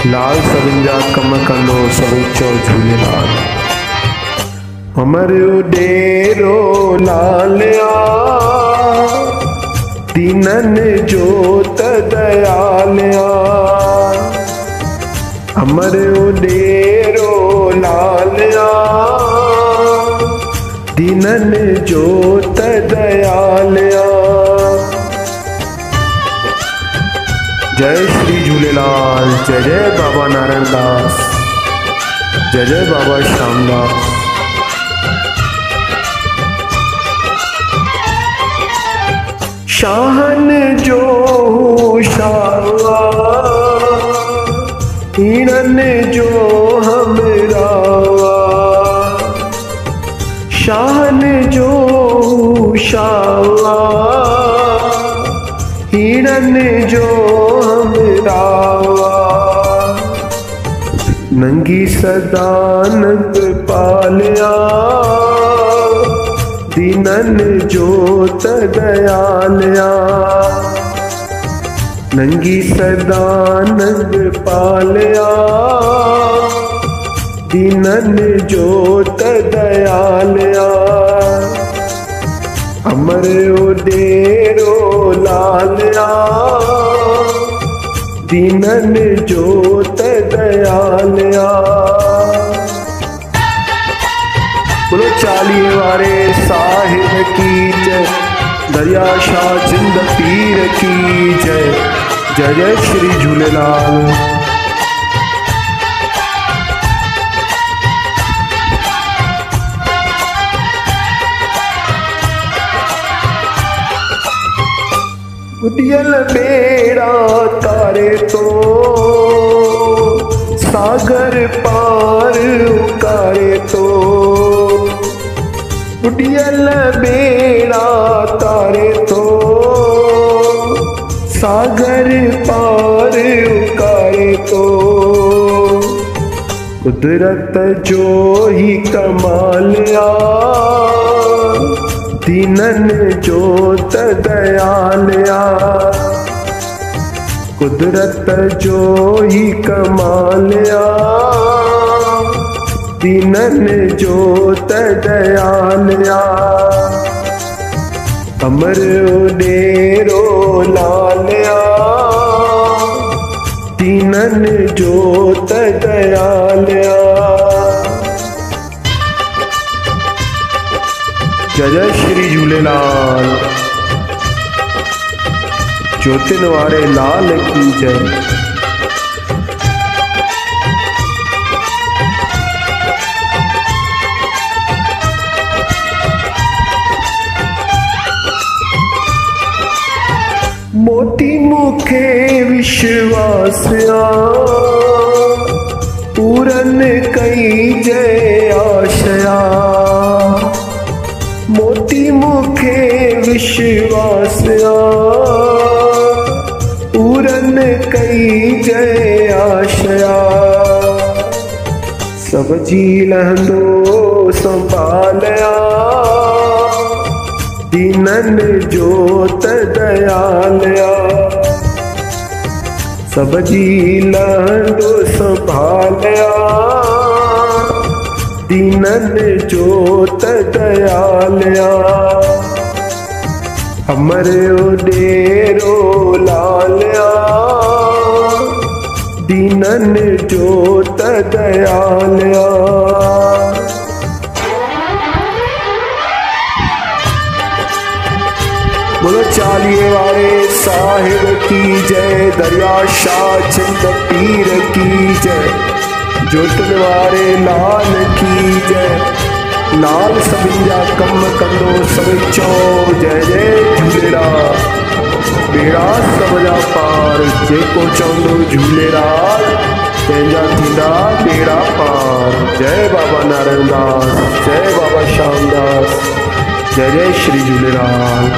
लाल सविंजा कम कंदो सवेचो झूलेलाल। हमरो डेरो लालिया दीनन जोत दयालिया। हमरो डेरो लालिया दीनन जोत दयालिया। जय श्री झूलेलाल। जय जय बाबा नारायण दास। जय जय बाबा श्यामदास। शाहन जो शावा हिरन जो हमरावा। शाहन जो शावा हिरन जो हमरावा। नंगी सदानंद पालिया दीनन जोत दयालिया। नंगी सदानंद पालिया दीनन जोत दयालिया। हमरो डेरो लालिया दीनन जोत दयालिया। बोलो चालीहे वारे साहिब की जय। दरिया शाह जिंद पीर की जय। जय जय श्री झूलेलाल। उडियल बेड़ा तारे तो सागर पार उकारे तो। उडियल बेड़ा तारे तो सागर पार उकारे तो। कुदरत जो ही कमालिया दीनन जोत दयालिया। कुदरत जो ही कमालिया दीनन जोत दयालिया। हमरो डेरो लालिया दीनन जोत दयालिया। जय जय श्री झूलेलाल। ज्योतिन वारे लाल की जय। मोती मुखे विश्वासिया पूरन कई जय आशया। मोती मुखे विश्वासिया पूरन कई जय आशया। सब जी लहंदो संभालिया दीनन जोत दयालिया। सब जी लहंदो संभालिया दीनन जोत दयालिया। हमरो डेरो लालिया दीनन जोत दयालिया। बोलो चालीहे वारे साहिब की जय। दरिया शाह जिंद पीर की जय। ज्योतिन वारे लाल की जय। लाल सविंजा कम कंदो सवेचो। जय जय झूलेलाल। बेड़ा सभजा पार जेको चवंदो झूलेलाल तंहिंजा थींदा बेड़ा पार। जय बाबा नारायण दास। जय बाबा श्यामदास। जय जय श्री झूलेलाल।